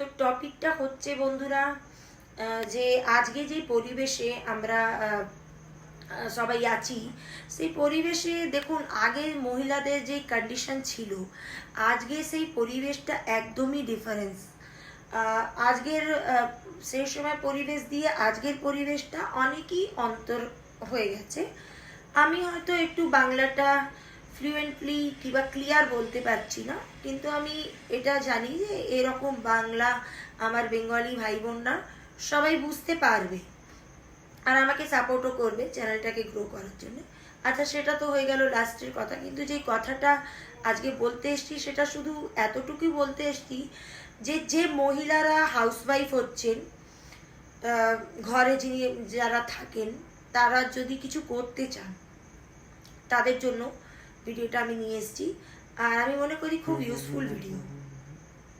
তো টপিকটা হচ্ছে বন্ধুরা, যে আজকে যে পরিবেশে আমরা সবাই আছি, সেই পরিবেশে দেখুন আগে মহিলাদের যে কন্ডিশন ছিল, আজকে সেই পরিবেশটা একদমই ডিফারেন্স। আজকের সেই সময় পরিবেশ দিয়ে আজকের পরিবেশটা অনেকই অন্তর হয়ে গেছে। আমি হয়তো একটু বাংলাটা ফ্লুয়েন্টলি কিংবা ক্লিয়ার বলতে পারছি না, কিন্তু আমি এটা জানি যে এরকম বাংলা আমার বেঙ্গলি ভাই বোনরা সবাই বুঝতে পারবে আর আমাকে সাপোর্টও করবে চ্যানেলটাকে গ্রো করার জন্য। আচ্ছা, সেটা তো হয়ে গেল লাস্টের কথা, কিন্তু যে কথাটা আজকে বলতে এসছি সেটা শুধু এতটুকুই বলতে এসছি যে যে মহিলারা হাউসওয়াইফ হচ্ছেন, ঘরে যারা থাকেন, তারা যদি কিছু করতে চান তাদের জন্য ভিডিওটা আমি নিয়ে এসেছি। আর আমি মনে করি খুব ইউজফুল ভিডিও।